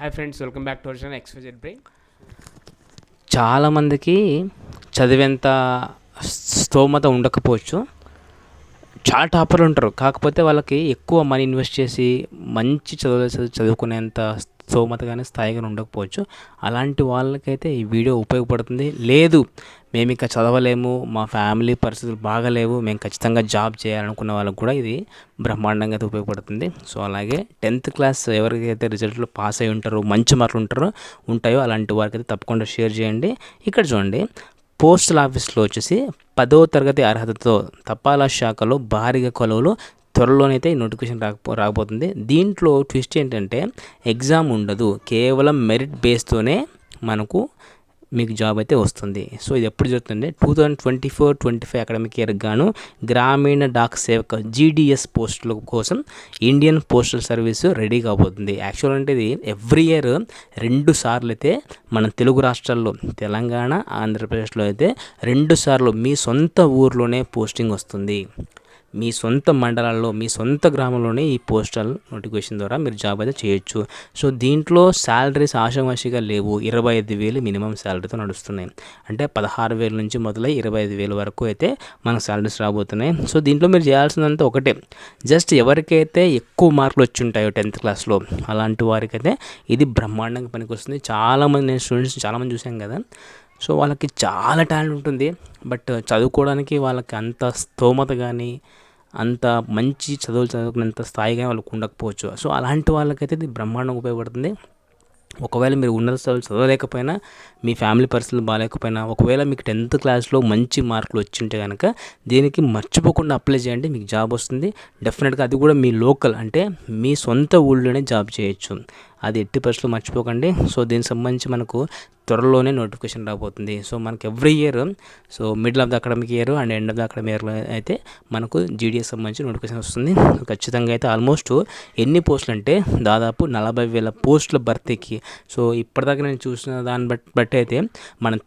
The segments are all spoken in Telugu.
Hi friends, welcome back to our channel XYZ brain. చాలామందికి చదివేంత స్తోమత ఉండకపోవచ్చు. చాలా టాపర్లు ఉంటారు, కాకపోతే వాళ్ళకి ఎక్కువ మనీ ఇన్వెస్ట్ చేసి మంచి చదువుకునేంత స్తోమత కానీ స్థాయి కానీ ఉండకపోవచ్చు. అలాంటి వాళ్ళకైతే ఈ వీడియో ఉపయోగపడుతుంది. లేదు మేము ఇంకా చదవలేము, మా ఫ్యామిలీ పరిస్థితులు బాగలేవు, మేము ఖచ్చితంగా జాబ్ చేయాలనుకున్న వాళ్ళకు కూడా ఇది బ్రహ్మాండంగా అయితే ఉపయోగపడుతుంది. సో అలాగే 10th క్లాస్ ఎవరికైతే రిజల్ట్లో పాస్ అయి ఉంటారో, మంచి మార్కులు ఉంటాయో అలాంటి వారికి అయితే తప్పకుండా షేర్ చేయండి. ఇక్కడ చూడండి, పోస్టల్ ఆఫీస్లో వచ్చేసి 10వ తరగతి అర్హతతో తపాలా శాఖలో భారీగా కొలువులు త్వరలోనైతే ఈ నోటిఫికేషన్ రాకపోతుంది. దీంట్లో ట్విస్ట్ ఏంటంటే ఎగ్జామ్ ఉండదు, కేవలం మెరిట్ బేస్తోనే మీకు జాబ్ అయితే వస్తుంది. సో ఇది ఎప్పుడు జరుగుతుంది? 2024-25 అకాడమిక్ ఇయర్ గాను గ్రామీణ డాక్ సేవక GDS పోస్టుల కోసం ఇండియన్ పోస్టల్ సర్వీసు రెడీ కాబోతుంది. యాక్చువల్ అంటే ఇది ఎవ్రీ ఇయర్ 2 సార్లు అయితే మన తెలుగు రాష్ట్రాల్లో తెలంగాణ, ఆంధ్రప్రదేశ్లో అయితే 2 సార్లు మీ సొంత ఊర్లోనే పోస్టింగ్ వస్తుంది. మీ సొంత మండలాల్లో, మీ సొంత గ్రామంలోనే ఈ పోస్టల్ నోటిఫికేషన్ ద్వారా మీరు జాబ్ అయితే చేయొచ్చు. సో దీంట్లో శాలరీస్ ఆషామాషిగా లేవు. 25,000 మినిమం శాలరీతో నడుస్తున్నాయి. అంటే 16,000 నుంచి మొదలై 25,000 వరకు అయితే మనకు శాలరీస్ రాబోతున్నాయి. సో దీంట్లో మీరు చేయాల్సిందంతా ఒకటే, జస్ట్ ఎవరికైతే ఎక్కువ మార్కులు వచ్చి ఉంటాయో 10th క్లాస్లో అలాంటి వారికైతే ఇది బ్రహ్మాండంగా పనికి వస్తుంది. చాలామంది నేను స్టూడెంట్స్ చాలామంది చూసాం కదా, సో వాళ్ళకి చాలా టాలెంట్ ఉంటుంది, బట్ చదువుకోవడానికి వాళ్ళకి అంత స్తోమత కానీ అంత మంచి చదువులు చదువుకునేంత స్థాయిగా వాళ్ళకు ఉండకపోవచ్చు. సో అలాంటి వాళ్ళకైతే ఇది బ్రహ్మాండంగా ఉపయోగపడుతుంది. ఒకవేళ మీరు ఉన్నత చదువులు చదవలేకపోయినా, మీ ఫ్యామిలీ పరిస్థితులు బాగాలేకపోయినా, ఒకవేళ మీకు 10th క్లాస్లో మంచి మార్కులు వచ్చింటే కనుక దీనికి మర్చిపోకుండా అప్లై చేయండి, మీకు జాబ్ వస్తుంది డెఫినెట్గా. అది కూడా మీ లోకల్, అంటే మీ సొంత ఊళ్ళోనే జాబ్ చేయొచ్చు. అది ఎట్టి పరిస్థితులు మర్చిపోకండి. సో దీనికి సంబంధించి మనకు త్వరలోనే నోటిఫికేషన్ రాబోతుంది. సో మనకు every year, so middle of the academic year and end of the academic ఇయర్లో అయితే మనకు GDS సంబంధించి నోటిఫికేషన్ వస్తుంది. ఖచ్చితంగా అయితే ఆల్మోస్ట్ ఎన్ని పోస్టులు అంటే దాదాపు 40,000 పోస్టుల భర్తీకి. సో ఇప్పటిదాకా నేను చూసిన దాన్ని బట్టి అయితే మన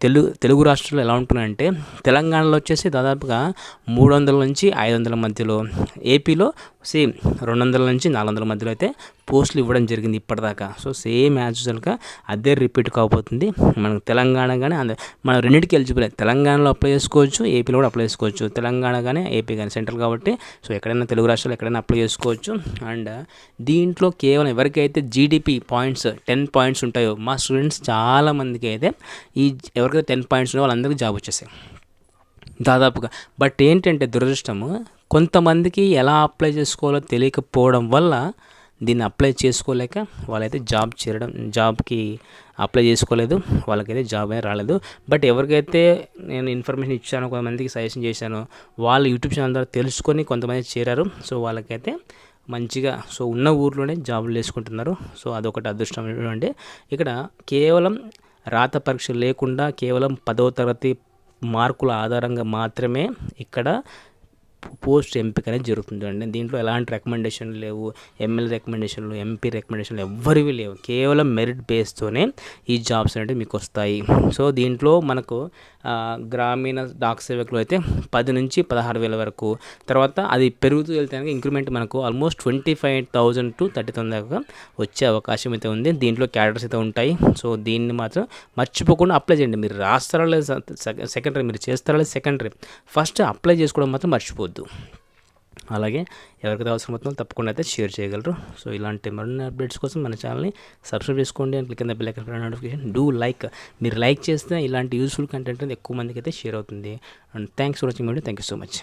తెలుగు రాష్ట్రాల్లో ఎలా ఉంటున్నాయంటే, తెలంగాణలో వచ్చేసి దాదాపుగా 300 నుంచి 500 మధ్యలో, ఏపీలో సేమ్ 200 నుంచి 400 మధ్యలో అయితే పోస్టులు ఇవ్వడం జరిగింది ఇప్పటిదాకా. సో సేమ్ యాజ్ యూజువల్గా అదే రిపీట్ కాబోతుంది. మనకు తెలంగాణ కానీ మనం రెండింటికి ఎలిజిబుల్. తెలంగాణలో అప్లై చేసుకోవచ్చు, ఏపీలో కూడా అప్లై చేసుకోవచ్చు. తెలంగాణ కానీ ఏపీ కానీ సెంట్రల్ కాబట్టి సో ఎక్కడైనా తెలుగు రాష్ట్రాలు ఎక్కడైనా అప్లై చేసుకోవచ్చు. అండ్ దీంట్లో కేవలం ఎవరికైతే GDP పాయింట్స్ 10 పాయింట్స్ ఉంటాయో, మా స్టూడెంట్స్ చాలామందికి అయితే ఎవరికైతే 10 పాయింట్స్ ఉన్నాయో వాళ్ళందరికీ జాబ్ వచ్చేసాయి దాదాపుగా. బట్ ఏంటంటే దురదృష్టము, కొంతమందికి ఎలా అప్లై చేసుకోవాలో తెలియకపోవడం వల్ల దీన్ని అప్లై చేసుకోలేక వాళ్ళైతే జాబ్కి అప్లై చేసుకోలేదు, వాళ్ళకైతే జాబ్ అనేది రాలేదు. బట్ ఎవరికైతే నేను ఇన్ఫర్మేషన్ ఇచ్చానో, కొంతమందికి సజెషన్ చేశానో, వాళ్ళు యూట్యూబ్ ఛానల్ ద్వారా తెలుసుకొని కొంతమంది చేరారు. సో వాళ్ళకైతే మంచిగా సో ఉన్న ఊర్లోనే జాబులు వేసుకుంటున్నారు. సో అదొకటి అదృష్టం. అంటే ఇక్కడ కేవలం రాత పరీక్ష లేకుండా కేవలం 10వ తరగతి మార్కుల ఆధారంగా మాత్రమే ఇక్కడ పోస్ట్ ఎంపిక అనేది జరుగుతుంది అండి. దీంట్లో ఎలాంటి రికమెండేషన్లు లేవు, ML రికమెండేషన్లు, MP రికమెండేషన్లు ఎవ్వరివి లేవు. కేవలం మెరిట్ బేస్తోనే ఈ జాబ్స్ అనేవి మీకు వస్తాయి. సో దీంట్లో మనకు గ్రామీణ డాక్ సేవకులు అయితే 10 నుంచి 16,000 వరకు, తర్వాత అది పెరుగుతూ వెళ్తే ఇంక్రిమెంట్ మనకు ఆల్మోస్ట్ 25,000 to 30,000 దాకా వచ్చే అవకాశం అయితే ఉంది. దీంట్లో క్యాడర్స్ అయితే ఉంటాయి. సో దీన్ని మాత్రం మర్చిపోకుండా అప్లై చేయండి. మీరు రాస్తారా లేదు సెకండరీ, మీరు చేస్తారా లేదు సెకండరీ, ఫస్ట్ అప్లై చేసుకోవడం మాత్రం మర్చిపోద్దు. అలాగే ఎవరికైతే అవసరం అవుతుందో తప్పకుండా అయితే షేర్ చేయగలరు. సో ఇలాంటి మరిన్ని అప్డేట్స్ కోసం మన ఛానల్ని సబ్స్క్రైబ్ చేసుకోండి అండ్ క్లిక్ కింద bell icon for notification. Do like, మీరు లైక్ చేస్తే ఇలాంటి యూస్ఫుల్ కంటెంట్ ఎక్కువ మందికి అయితే షేర్ అవుతుంది. And thanks for watching video. Thank you so much.